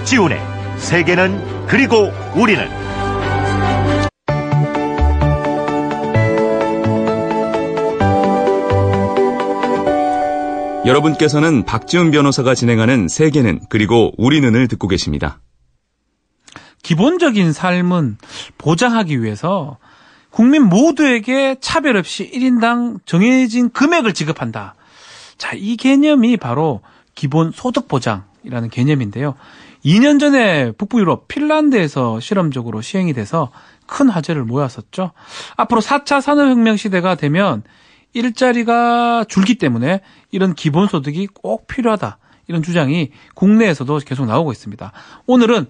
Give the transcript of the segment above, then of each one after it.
박지훈의 세계는 그리고 우리는. 여러분께서는 박지훈 변호사가 진행하는 세계는 그리고 우리는을 듣고 계십니다. 기본적인 삶은 보장하기 위해서 국민 모두에게 차별 없이 1인당 정해진 금액을 지급한다. 자, 이 개념이 바로 기본소득보장이라는 개념인데요. 2년 전에 북부 유럽 핀란드에서 실험적으로 시행이 돼서 큰 화제를 모았었죠. 앞으로 4차 산업혁명 시대가 되면 일자리가 줄기 때문에 이런 기본소득이 꼭 필요하다. 이런 주장이 국내에서도 계속 나오고 있습니다. 오늘은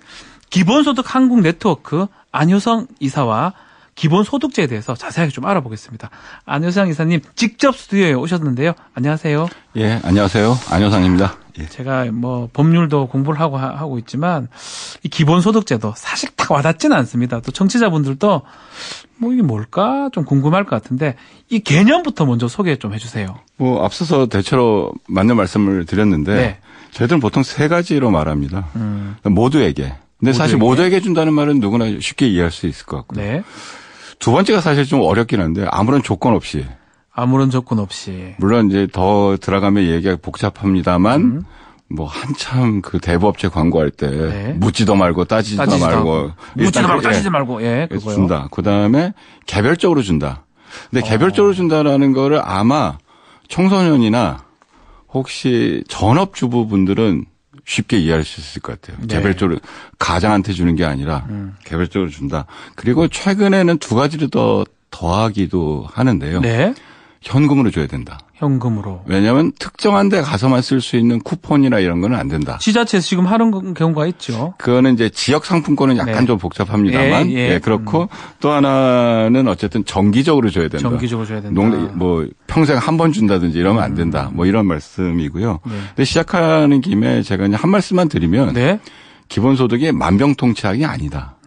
기본소득 한국 네트워크 안효성 이사와 기본소득제에 대해서 자세하게 좀 알아보겠습니다. 안효상 이사님 직접 스튜디오에 오셨는데요. 안녕하세요. 예, 안녕하세요. 안효상입니다. 예. 제가 법률도 공부를 하고 있지만 이 기본소득제도 사실 딱 와닿지는 않습니다. 또 청취자분들도 이게 뭘까 좀 궁금할 것 같은데 이 개념부터 먼저 소개 좀 해주세요. 앞서서 대체로 맞는 말씀을 드렸는데 네. 저희들은 보통 세 가지로 말합니다. 모두에게. 근데 사실 모두에게 준다는 말은 누구나 쉽게 이해할 수 있을 것 같고요. 네. 두 번째가 사실 좀 어렵긴 한데 아무런 조건 없이. 물론 이제 더 들어가면 얘기가 복잡합니다만 한참 그 대부업체 광고할 때 네. 묻지도 말고 따지지도 말고 따지지 말고 그거요. 준다. 그다음에 개별적으로 준다. 근데 개별적으로 준다라는 거를 아마 청소년이나 혹시 전업주부분들은 쉽게 이해할 수 있을 것 같아요. 네. 개별적으로 가장한테 주는 게 아니라 개별적으로 준다. 그리고 최근에는 두 가지를 더 더하기도 하는데요. 네. 현금으로 줘야 된다. 현금으로. 왜냐하면 특정한 데 가서만 쓸 수 있는 쿠폰이나 이런 거는 안 된다. 지자체에서 지금 하는 경우가 있죠. 그거는 이제 지역 상품권은 약간 네. 좀 복잡합니다만, 예. 그렇고 또 하나는 어쨌든 정기적으로 줘야 된다. 정기적으로 줘야 된다. 평생 한 번 준다든지 이러면 안 된다. 이런 말씀이고요. 네. 근데 시작하는 김에 제가 그냥 한 말씀만 드리면, 네. 기본소득이 만병통치약이 아니다.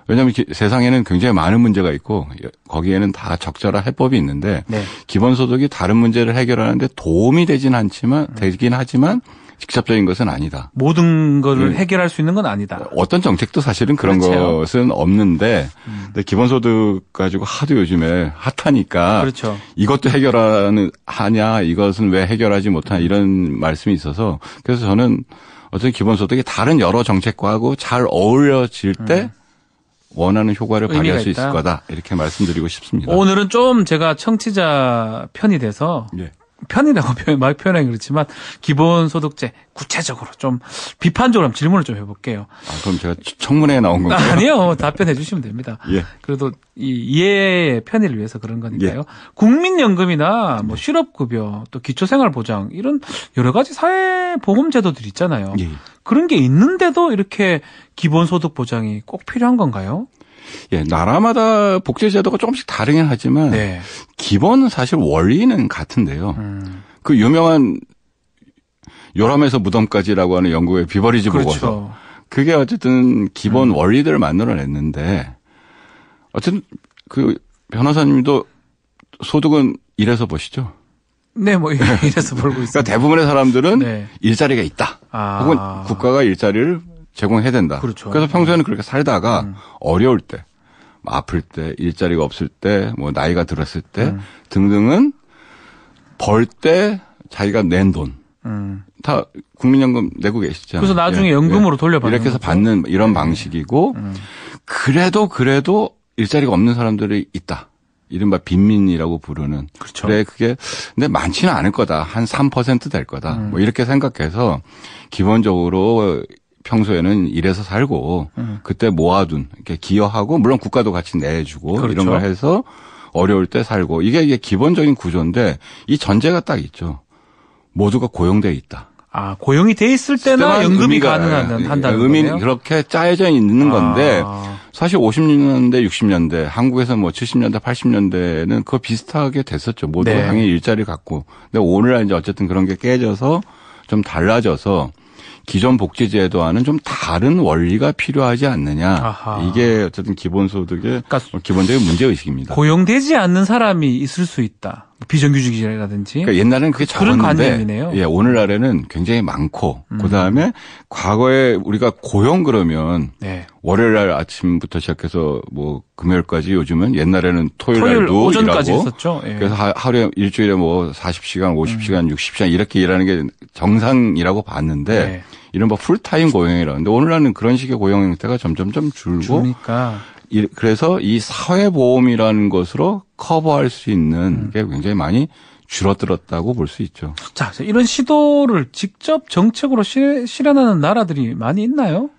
왜냐하면 세상에는 굉장히 많은 문제가 있고 거기에는 다 적절한 해법이 있는데 네. 기본소득이 다른 문제를 해결하는데 도움이 되긴 하지만 직접적인 것은 아니다. 모든 것을 해결할 수 있는 건 아니다. 어떤 정책도 사실은 그런 그렇죠. 것은 없는데 근데 기본소득 가지고 하도 요즘에 핫하니까 그렇죠. 이것도 하냐 이것은 왜 해결하지 못하냐 이런 말씀이 있어서 그래서 저는 어떤 기본소득이 다른 여러 정책과하고 잘 어우러질 때 원하는 효과를 발휘할 수 있을 거다. 이렇게 말씀드리고 싶습니다. 오늘은 좀 제가 청취자 편이 돼서 예. 편이라고 막 표현하기 그렇지만 기본소득제 구체적으로 좀 비판적으로 한번 질문을 좀 해볼게요. 그럼 제가 청문회에 나온 건가요? 아니요. 답변해 주시면 됩니다. 예. 그래도 이 이해의 편의를 위해서 그런 거니까요. 예. 국민연금이나 실업급여 또 기초생활보장 이런 여러 가지 사회보험제도들 있잖아요. 예. 그런 게 있는데도 이렇게 기본소득 보장이 꼭 필요한 건가요? 예, 나라마다 복지제도가 조금씩 다르긴 하지만 네. 기본은 사실 원리는 같은데요. 그 유명한 요람에서 무덤까지라고 하는 영국의 비버리지 그렇죠. 보고서 그게 어쨌든 기본 원리들을 만들어냈는데 어쨌든 그 변호사님도 소득은 일해서 보시죠. 네, 이래서 벌고 있습니다. 그러니까 대부분의 사람들은 네. 일자리가 있다. 혹은 국가가 일자리를 제공해야 된다. 그렇죠. 그래서 평소에는 그렇게 살다가 어려울 때, 아플 때, 일자리가 없을 때, 나이가 들었을 때 등등은 벌 때 자기가 낸 돈. 다 국민연금 내고 계시잖아요. 그래서 나중에 연금으로 돌려받는 이렇게 해서 거죠. 받는 이런 방식이고 그래도 일자리가 없는 사람들이 있다. 이른바 빈민이라고 부르는. 그렇죠. 그래, 근데 많지는 않을 거다. 한 3% 될 거다. 이렇게 생각해서 기본적으로 평소에는 일해서 살고 그때 모아둔, 이렇게 기여하고 물론 국가도 같이 내주고 그렇죠. 이런 걸 해서 어려울 때 살고 이게 기본적인 구조인데 이 전제가 딱 있죠. 모두가 고용돼 있다. 고용이 돼 있을 때나 연금이 한다는 의미는 거네요. 그렇게 짜여져 있는 건데 사실 50년대, 60년대 한국에서 70년대, 80년대는 그거 비슷하게 됐었죠. 모두가 네. 당연히 일자리 갖고. 근데 오늘날 이제 어쨌든 그런 게 깨져서 좀 달라져서 기존 복지제도와는 좀 다른 원리가 필요하지 않느냐. 아하. 이게 어쨌든 기본소득의 그러니까 기본적인 문제의식입니다. 고용되지 않는 사람이 있을 수 있다. 비정규직이라든지. 그러니까 옛날에는 그게 그런 적었는데 관념이네요. 예, 오늘날에는 굉장히 많고 그다음에 과거에 우리가 고용 그러면 네. 월요일 날 아침부터 시작해서 뭐 금요일까지 요즘은 옛날에는 토요일 토요일 날도 오전까지 일하고 했었죠. 예. 그래서 하루에 일주일에 뭐 40시간, 50시간, 60시간 이렇게 일하는 게 정상이라고 봤는데 네. 이른바 풀타임 고용이라는데 오늘날은 그런 식의 고용 형태가 점점점 줄고 그러니까 그래서 이 사회보험이라는 것으로 커버할 수 있는 게 굉장히 많이 줄어들었다고 볼 수 있죠. 자, 이런 시도를 직접 정책으로 실현하는 나라들이 많이 있나요?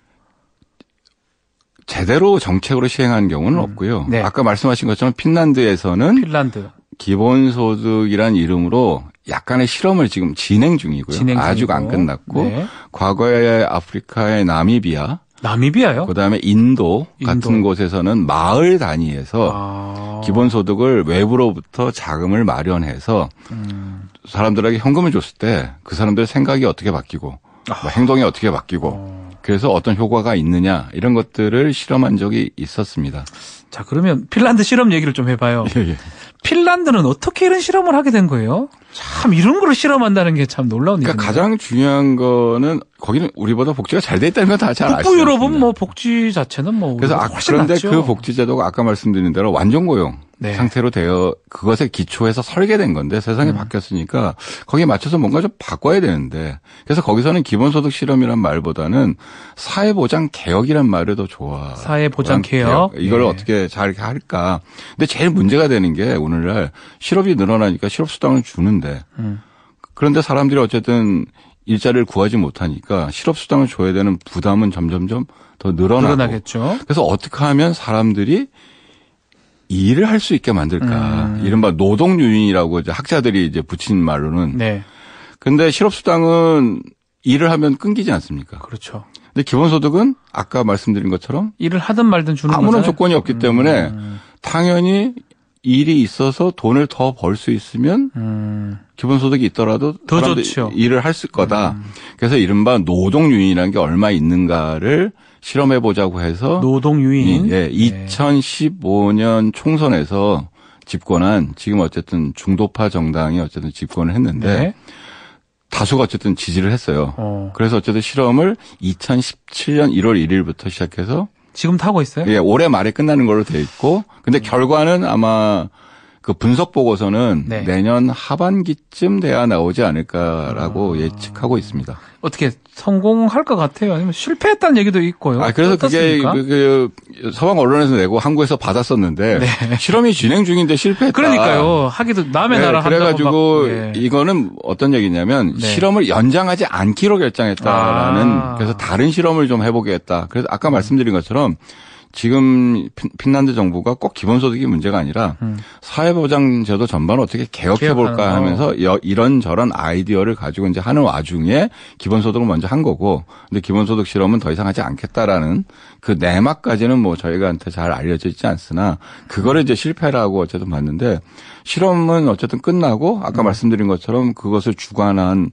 제대로 정책으로 시행하는 경우는 없고요. 네. 아까 말씀하신 것처럼 핀란드에서는 핀란드. 기본소득이란 이름으로 약간의 실험을 지금 진행 중이고요. 아직 안 끝났고 네. 과거에 아프리카의 나미비아요? 그다음에 인도 같은 곳에서는 마을 단위에서 기본소득을 외부로부터 자금을 마련해서 사람들에게 현금을 줬을 때 그 사람들의 생각이 어떻게 바뀌고 뭐 행동이 어떻게 바뀌고 그래서 어떤 효과가 있느냐 이런 것들을 실험한 적이 있었습니다. 자, 그러면 핀란드 실험 얘기를 좀 해봐요. 예. 핀란드는 어떻게 이런 실험을 하게 된 거예요? 참 이런 걸 실험한다는 게 참 놀라운 일이네요. 그러니까 가장 중요한 거는 거기는 우리보다 복지가 잘 돼 있다는 건 다 잘 아시죠. 북부 유럽은 뭐 복지 자체는 뭐 그래서 훨씬 그런데 낫죠. 그 복지 제도가 아까 말씀드린 대로 완전 고용 네. 상태로 되어 그것에 기초해서 설계된 건데 세상이 바뀌었으니까 거기에 맞춰서 뭔가 좀 바꿔야 되는데 그래서 거기서는 기본소득 실험이란 말보다는 사회보장 개혁이란 말이 더 좋아. 사회보장 개혁. 이걸 예. 어떻게 잘 할까. 근데 제일 문제가 되는 게 오늘날 실업이 늘어나니까 실업수당을 주는데 그런데 사람들이 어쨌든 일자리를 구하지 못하니까 실업수당을 줘야 되는 부담은 점점점 더 늘어나겠죠. 그래서 어떻게 하면 사람들이 일을 할 수 있게 만들까. 이른바 노동유인이라고 이제 학자들이 이제 붙인 말로는. 네. 근데 실업수당은 일을 하면 끊기지 않습니까? 그렇죠. 근데 기본소득은 아까 말씀드린 것처럼 일을 하든 말든 주는 아무런 거잖아요. 조건이 없기 때문에 당연히 일이 있어서 돈을 더 벌 수 있으면 기본소득이 있더라도 더 사람들이 좋죠. 일을 할 거다. 그래서 이른바 노동유인이라는 게 얼마 있는가를 실험해 보자고 해서 노동유인. 예, 2015년 총선에서 집권한 지금 어쨌든 중도파 정당이 어쨌든 집권을 했는데 네. 다수가 어쨌든 지지를 했어요. 그래서 어쨌든 실험을 2017년 1월 1일부터 시작해서 지금 타고 있어요? 예, 올해 말에 끝나는 걸로 돼 있고 근데 결과는 아마 그 분석 보고서는 네. 내년 하반기쯤 돼야 나오지 않을까라고 예측하고 있습니다. 어떻게 성공할 것 같아요? 아니면 실패했다는 얘기도 있고요. 그래서 어떻습니까? 그게 그 서방 언론에서 내고 한국에서 받았었는데 네. 실험이 진행 중인데 실패했다. 그러니까요. 하기도 남의 나라 한다고 그래가지고 막, 예. 이거는 어떤 얘기냐면 네. 실험을 연장하지 않기로 결정했다라는 그래서 다른 실험을 좀 해보겠다. 그래서 아까 말씀드린 것처럼 지금 핀란드 정부가 꼭 기본소득이 문제가 아니라 사회보장제도 전반을 어떻게 개혁해볼까 하면서 이런저런 아이디어를 가지고 이제 하는 와중에 기본소득을 먼저 한 거고 근데 기본소득 실험은 더 이상 하지 않겠다라는 그 내막까지는 뭐 저희가한테 잘 알려져 있지 않으나 그거를 이제 실패라고 어쨌든 봤는데 실험은 어쨌든 끝나고 아까 말씀드린 것처럼 그것을 주관한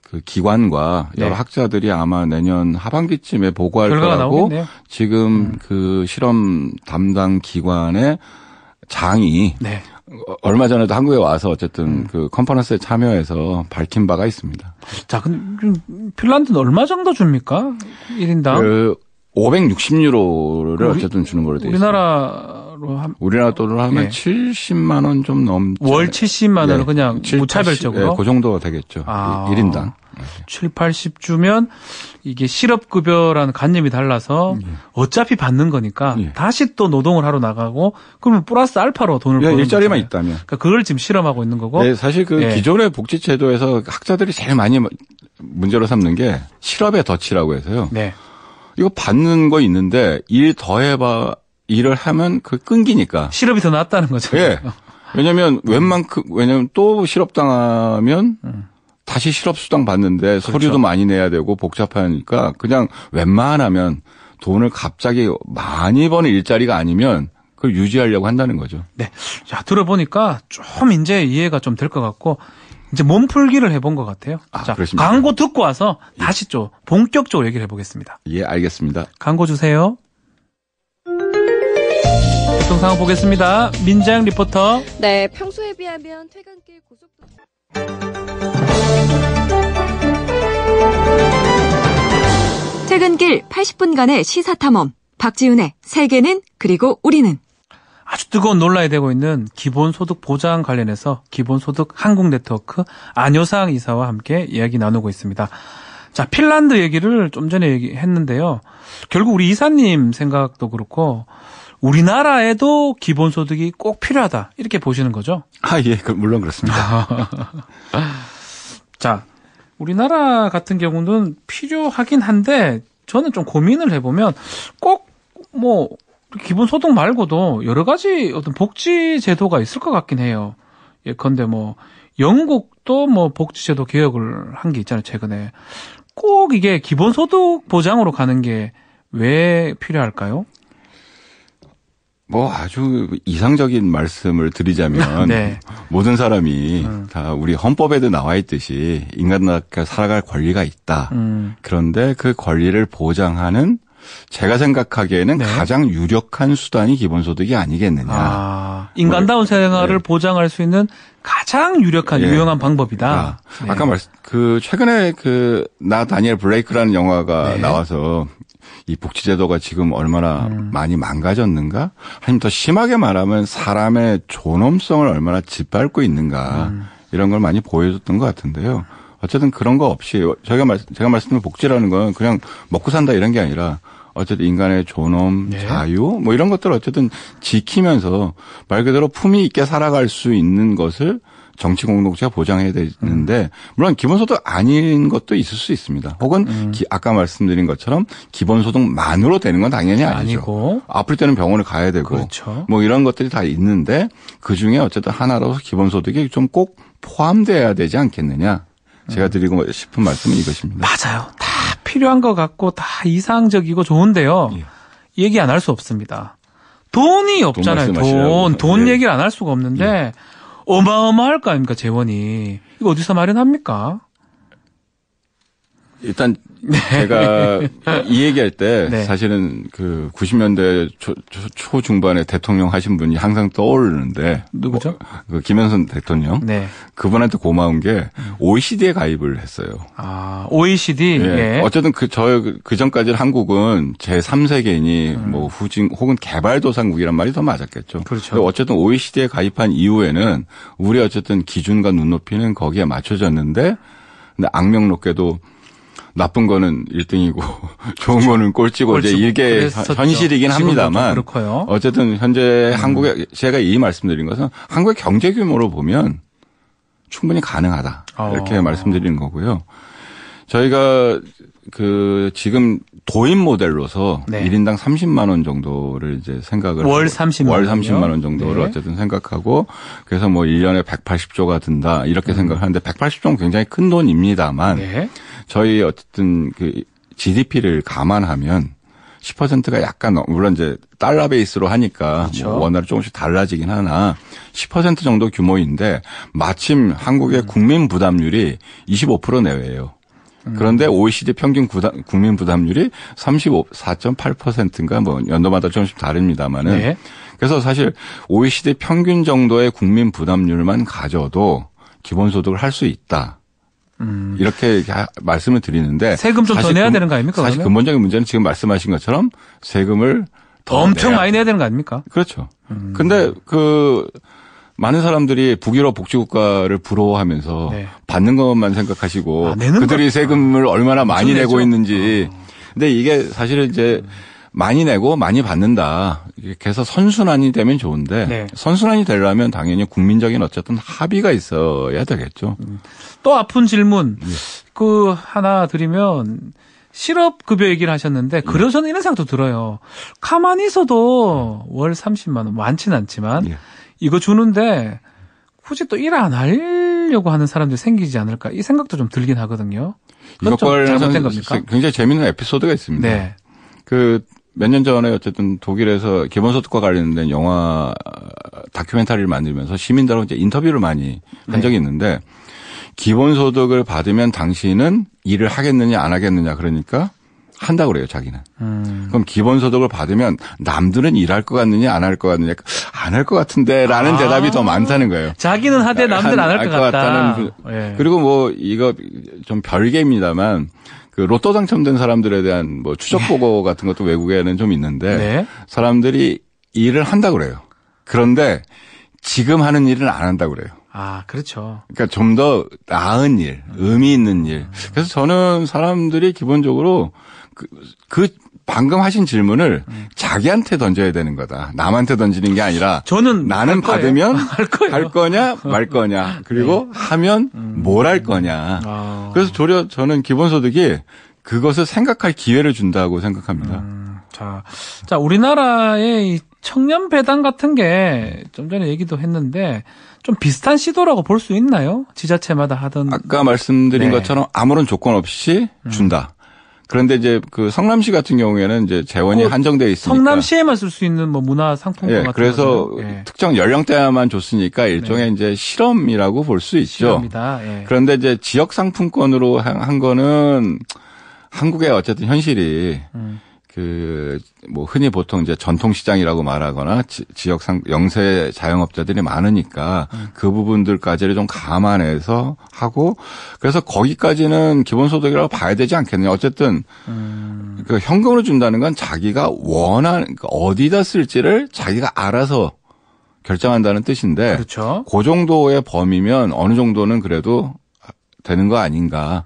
그 기관과 여러 네. 학자들이 아마 내년 하반기쯤에 보고할 결과가 거라고 나오겠네요. 지금 그 실험 담당 기관의 장이 네. 얼마 전에도 한국에 와서 어쨌든 그 컨퍼런스에 참여해서 밝힌 바가 있습니다. 자, 근데 핀란드는 얼마 정도 줍니까? 1인당? 그 560유로를 어쨌든 주는 걸로 돼 있습니다. 우리나라 돈으로 하면 예. 70만 원 좀 넘죠. 월 70만 원을 예. 그냥 7, 무차별적으로? 80, 예, 그 정도가 되겠죠. 1인당. 7, 80 주면 이게 실업급여라는 관념이 달라서 어차피 받는 거니까 예. 다시 또 노동을 하러 나가고 그러면 플러스 알파로 돈을 버는 일자리만 거잖아요. 있다면. 그러니까 그걸 지금 실험하고 있는 거고. 네, 사실 그 예. 기존의 복지제도에서 학자들이 제일 많이 문제로 삼는 게 실업의 덫이라고 해서요. 네. 이거 받는 거 있는데 일 더 해봐 일을 하면 그 끊기니까. 실업이 더 낫다는 거죠. 예. 왜냐면 왜냐면 또 실업당하면 다시 실업수당 받는데 그렇죠. 서류도 많이 내야 되고 복잡하니까 그냥 웬만하면 돈을 갑자기 많이 버는 일자리가 아니면 그걸 유지하려고 한다는 거죠. 네. 자, 들어보니까 좀 이제 이해가 좀 될 것 같고 이제 몸풀기를 해본 것 같아요. 자, 그렇습니까? 광고 듣고 와서 다시 좀 본격적으로 얘기를 해보겠습니다. 예, 알겠습니다. 광고 주세요. 교통 상황 보겠습니다. 민장 리포터. 네, 평소에 비하면 퇴근길 고속도로. 퇴근길 80분간의 시사탐험. 박지훈의 세계는 그리고 우리는. 아주 뜨거운 논란이 되고 있는 기본소득 보장 관련해서 기본소득 한국네트워크 안효상 이사와 함께 이야기 나누고 있습니다. 자, 핀란드 얘기를 좀 전에 얘기했는데요. 결국 우리 이사님 생각도 그렇고 우리나라에도 기본소득이 꼭 필요하다 이렇게 보시는 거죠? 예, 물론 그렇습니다. 자, 우리나라 같은 경우는 필요하긴 한데 저는 좀 고민을 해보면 꼭 뭐 기본소득 말고도 여러 가지 어떤 복지 제도가 있을 것 같긴 해요. 예컨대 뭐 영국도 뭐 복지제도 개혁을 한 게 있잖아요, 최근에. 꼭 이게 기본소득 보장으로 가는 게 왜 필요할까요? 뭐 아주 이상적인 말씀을 드리자면 네. 모든 사람이 다 우리 헌법에도 나와 있듯이 인간답게 살아갈 권리가 있다. 그런데 그 권리를 보장하는 제가 생각하기에는 네. 가장 유력한 수단이 기본소득이 아니겠느냐. 인간다운 생활을 네. 보장할 수 있는 가장 유력한 유용한 방법이다. 네. 아까 최근에 나 다니엘 블레이크라는 영화가 네. 나와서 이 복지제도가 지금 얼마나 많이 망가졌는가? 아니면 더 심하게 말하면 사람의 존엄성을 얼마나 짓밟고 있는가? 이런 걸 많이 보여줬던 것 같은데요. 어쨌든 그런 거 없이 제가 말씀드린 복지라는 건 그냥 먹고 산다 이런 게 아니라 어쨌든 인간의 존엄, 네. 자유 뭐 이런 것들을 어쨌든 지키면서 말 그대로 품위 있게 살아갈 수 있는 것을 정치 공동체가 보장해야 되는데 물론 기본소득 아닌 것도 있을 수 있습니다. 혹은 아까 말씀드린 것처럼 기본소득만으로 되는 건 당연히 아니죠. 아플 때는 병원을 가야 되고 그렇죠. 뭐 이런 것들이 다 있는데 그중에 어쨌든 하나로서 기본소득이 좀 꼭 포함돼야 되지 않겠느냐. 제가 드리고 싶은 말씀은 이것입니다. 맞아요. 다 필요한 것 같고 다 이상적이고 좋은데요. 예. 얘기 안 할 수 없습니다. 돈이 없잖아요. 돈 예. 얘기를 안 할 수가 없는데 어마어마할 거 아닙니까, 재원이. 이거 어디서 마련합니까? 일단 제가 이 얘기할 때 네. 사실은 90년대 초중반에 대통령 하신 분이 항상 떠오르는데 누구죠? 김영선 대통령. 네. 그분한테 고마운 게 OECD에 가입을 했어요. OECD. 예. 예. 어쨌든 그 전까지는 한국은 제3세계니 뭐 후진 혹은 개발도상국이란 말이 더 맞았겠죠. 그렇죠. 어쨌든 OECD에 가입한 이후에는 우리 어쨌든 기준과 눈높이는 거기에 맞춰졌는데 근데 악명롭게도 나쁜 거는 1등이고 좋은 거는 꼴찌고 이제 이게 그랬었죠. 현실이긴 합니다만 그렇고요. 어쨌든 현재 한국의 제가 이 말씀드린 것은 한국의 경제 규모로 보면 충분히 가능하다. 이렇게 말씀드리는 거고요. 저희가 지금 도입 모델로서 네. 1인당 30만 원 정도를 이제 생각을 월 하고 30만 월 원이요? 30만 원 정도를 네. 어쨌든 생각하고 그래서 뭐 1년에 180조가 든다 이렇게 생각을 하는데 180조는 굉장히 큰 돈입니다만 네. 저희 어쨌든 GDP를 감안하면 10%가 약간 물론 이제 달러 베이스로 하니까 그렇죠. 뭐 원화로 조금씩 달라지긴 하나 10% 정도 규모인데 마침 한국의 국민 부담률이 25% 내외예요. 그런데 OECD 평균 국민 부담률이 34.8%인가 뭐 연도마다 조금씩 다릅니다만은 네. 그래서 사실 OECD 평균 정도의 국민 부담률만 가져도 기본소득을 할 수 있다. 이렇게 말씀을 드리는데 세금 좀 더 내야 되는 거 아닙니까? 사실 그러면? 근본적인 문제는 지금 말씀하신 것처럼 세금을 더 엄청 내야 많이 내야 되는 거 아닙니까? 그렇죠. 근데 많은 사람들이 북유럽 복지국가를 부러워하면서 네. 받는 것만 생각하시고 내는 그들이 세금을 얼마나 많이 내죠. 내고 있는지. 근데 이게 사실은 이제 많이 내고 많이 받는다. 이렇게 해서 선순환이 되면 좋은데 네. 선순환이 되려면 당연히 국민적인 어쨌든 합의가 있어야 되겠죠. 또 아픈 질문 하나 드리면 실업급여 얘기를 하셨는데 그래서는 이런 생각도 들어요. 가만히 있어도 월 30만 원 많지는 않지만 예. 이거 주는데 굳이 또 일 안 하려고 하는 사람들이 생기지 않을까 이 생각도 좀 들긴 하거든요. 그건 좀 잘못된 겁니까? 굉장히 재미있는 에피소드가 있습니다. 네. 몇 년 전에 어쨌든 독일에서 기본소득과 관련된 영화 다큐멘터리를 만들면서 시민들하고 이제 인터뷰를 많이 한 적이 있는데 기본소득을 받으면 당신은 일을 하겠느냐 안 하겠느냐 그러니까 한다고 그래요, 자기는. 그럼 기본소득을 받으면 남들은 일할 것 같느냐, 안 할 것 같느냐, 안 할 것 같은데, 라는 대답이 더 많다는 거예요. 자기는 하되 남들은 안 할 것 같다. 예. 그리고 뭐, 이거 좀 별개입니다만, 그 로또 당첨된 사람들에 대한 뭐 추적 보고 같은 것도 외국에는 좀 있는데, 네. 사람들이 일을 한다고 그래요. 그런데 지금 하는 일은 안 한다고 그래요. 아, 그렇죠. 그러니까 좀 더 나은 일, 의미 있는 일. 그래서 저는 사람들이 기본적으로 그 방금 하신 질문을 자기한테 던져야 되는 거다. 남한테 던지는 게 아니라 저는 나는 할 거예요. 받으면 할 할 거냐 말 거냐. 그리고 하면 뭘 할 거냐. 그래서 도리어 저는 기본소득이 그것을 생각할 기회를 준다고 생각합니다. 자, 우리나라의 이 청년 배당 같은 게 좀 전에 얘기도 했는데 좀 비슷한 시도라고 볼 수 있나요? 지자체마다 하던. 아까 말씀드린 네. 것처럼 아무런 조건 없이 준다. 그런데 이제 그 성남시 같은 경우에는 이제 재원이 한정되어 있으니까. 성남시에만 쓸 수 있는 뭐 문화 상품권 예, 같은 그래서 거죠. 예. 특정 연령대만 줬으니까 일종의 이제 실험이라고 볼 수 있죠. 실험이다. 예. 그런데 이제 지역 상품권으로 한 거는 한국의 어쨌든 현실이 그 뭐 흔히 보통 이제 전통시장이라고 말하거나 지역 영세 자영업자들이 많으니까 그 부분들까지를 좀 감안해서 하고 그래서 거기까지는 기본소득이라고 봐야 되지 않겠느냐. 어쨌든 그 현금으로 준다는 건 자기가 원하는 어디다 쓸지를 자기가 알아서 결정한다는 뜻인데 그렇죠. 그 정도의 범위면 어느 정도는 그래도 되는 거 아닌가.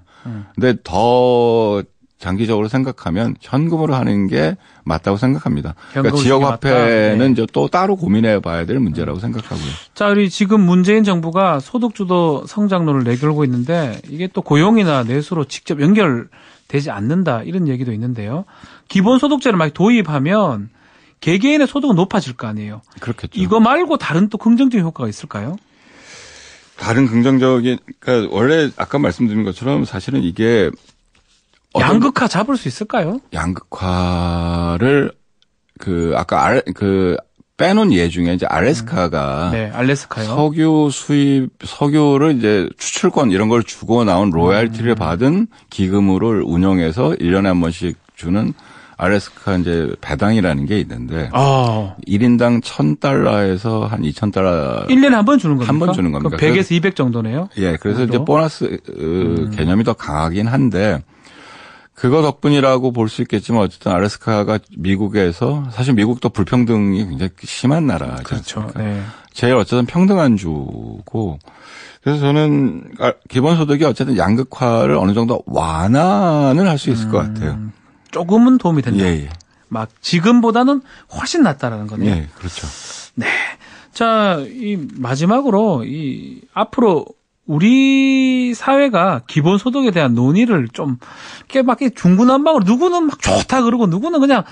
근데 더 장기적으로 생각하면 현금으로 하는 게 맞다고 생각합니다. 그러니까 지역화폐는 네. 이제 또 따로 고민해 봐야 될 문제라고 생각하고요. 자, 우리 지금 문재인 정부가 소득주도 성장론을 내걸고 있는데 이게 또 고용이나 내수로 직접 연결되지 않는다 이런 얘기도 있는데요. 기본소득제를 막 도입하면 개개인의 소득은 높아질 거 아니에요. 그렇겠죠. 이거 말고 다른 또 긍정적인 효과가 있을까요? 다른 긍정적인 그러니까 원래 아까 말씀드린 것처럼 사실은 이게 양극화 잡을 수 있을까요? 양극화를 아까 빼놓은 예 중에 이제 알래스카가 네, 알래스카요. 석유를 이제 추출권 이런 걸 주고 나온 로얄티를 받은 기금으로 운영해서 1년에 한 번씩 주는 알래스카 이제 배당이라는 게 있는데 1인당 $1,000에서 한 $2,000 1년에 한 번 주는 겁니까? 한 번 주는 겁니다. 100에서 200 정도네요. 예, 그래서 이제 보너스 개념이 더 강하긴 한데 그거 덕분이라고 볼 수 있겠지만 어쨌든 알래스카가 미국에서 사실 미국도 불평등이 굉장히 심한 나라죠. 그렇죠. 네. 제일 어쨌든 평등한 주고 그래서 저는 기본소득이 어쨌든 양극화를 어느 정도 완화는 할 수 있을 것 같아요. 조금은 도움이 된다. 예. 막 지금보다는 훨씬 낫다라는 거네요. 예, 그렇죠. 네. 자, 이 마지막으로 이 앞으로 우리 사회가 기본소득에 대한 논의를 좀 막 중구난방으로 누구는 막 좋다 그러고 누구는 그냥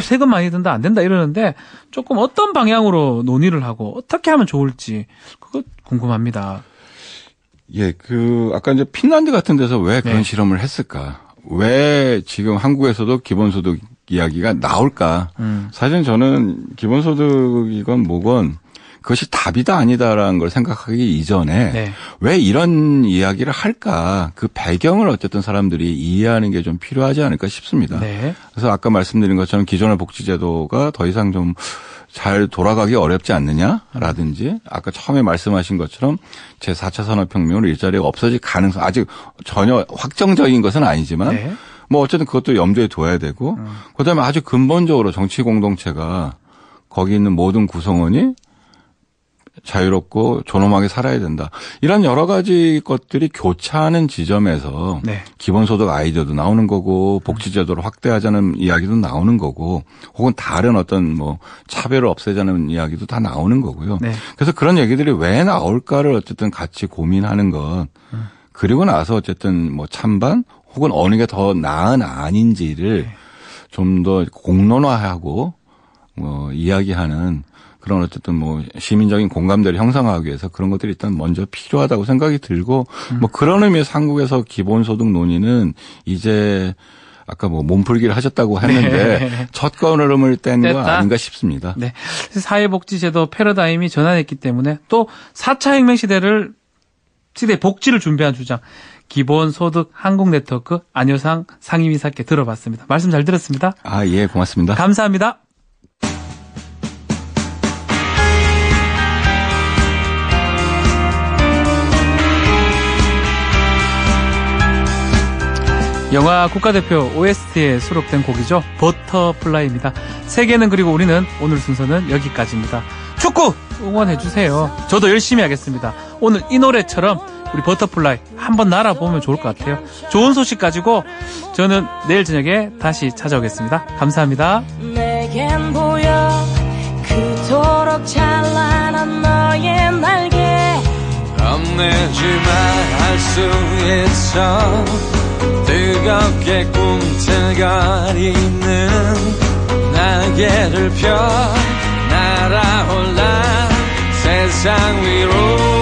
세금 많이 든다 안 된다 이러는데 조금 어떤 방향으로 논의를 하고 어떻게 하면 좋을지 그거 궁금합니다. 예, 아까 이제 핀란드 같은 데서 왜 그런 네. 실험을 했을까? 왜 지금 한국에서도 기본소득 이야기가 나올까? 사실 저는 기본소득이건 뭐건 그것이 답이다 아니다라는 걸 생각하기 이전에 네. 왜 이런 이야기를 할까? 그 배경을 어쨌든 사람들이 이해하는 게 좀 필요하지 않을까 싶습니다. 네. 그래서 아까 말씀드린 것처럼 기존의 복지제도가 더 이상 좀 잘 돌아가기 어렵지 않느냐라든지 아까 처음에 말씀하신 것처럼 제4차 산업혁명으로 일자리가 없어질 가능성 아직 전혀 확정적인 것은 아니지만 네. 뭐 어쨌든 그것도 염두에 둬야 되고 그다음에 아주 근본적으로 정치 공동체가 거기 있는 모든 구성원이 자유롭고 존엄하게 살아야 된다. 이런 여러 가지 것들이 교차하는 지점에서 네. 기본소득 아이디어도 나오는 거고 복지제도를 확대하자는 이야기도 나오는 거고 혹은 다른 어떤 뭐 차별을 없애자는 이야기도 다 나오는 거고요. 네. 그래서 그런 얘기들이 왜 나올까를 어쨌든 같이 고민하는 것. 그리고 나서 어쨌든 뭐 찬반 혹은 어느 게 더 나은 아닌지를 좀 더 공론화하고 이야기하는 그런 어쨌든 뭐 시민적인 공감대를 형성하기 위해서 그런 것들이 일단 먼저 필요하다고 생각이 들고 뭐 그런 의미에서 한국에서 기본소득 논의는 이제 아까 뭐 몸풀기를 하셨다고 했는데 네. 첫 걸음을 뗀 거 뗐다. 아닌가 싶습니다. 네. 사회복지제도 패러다임이 전환했기 때문에 또 4차 혁명 시대 복지를 준비한 주장. 기본소득 한국네트워크 안효상 상임이사께 들어봤습니다. 말씀 잘 들었습니다. 아, 예, 고맙습니다. 감사합니다. 영화 국가대표 OST에 수록된 곡이죠. 버터플라이입니다. 세계는 그리고 우리는 오늘 순서는 여기까지입니다. 축구 응원해주세요. 저도 열심히 하겠습니다. 오늘 이 노래처럼 우리 버터플라이 한번 날아보면 좋을 것 같아요. 좋은 소식 가지고 저는 내일 저녁에 다시 찾아오겠습니다. 감사합니다. 내겐 보여 그토록 찬란한 너의 날개 겁내지만 할 수 있어 뜨겁게 꿈틀거리는 날개를 펴 날아올라 세상 위로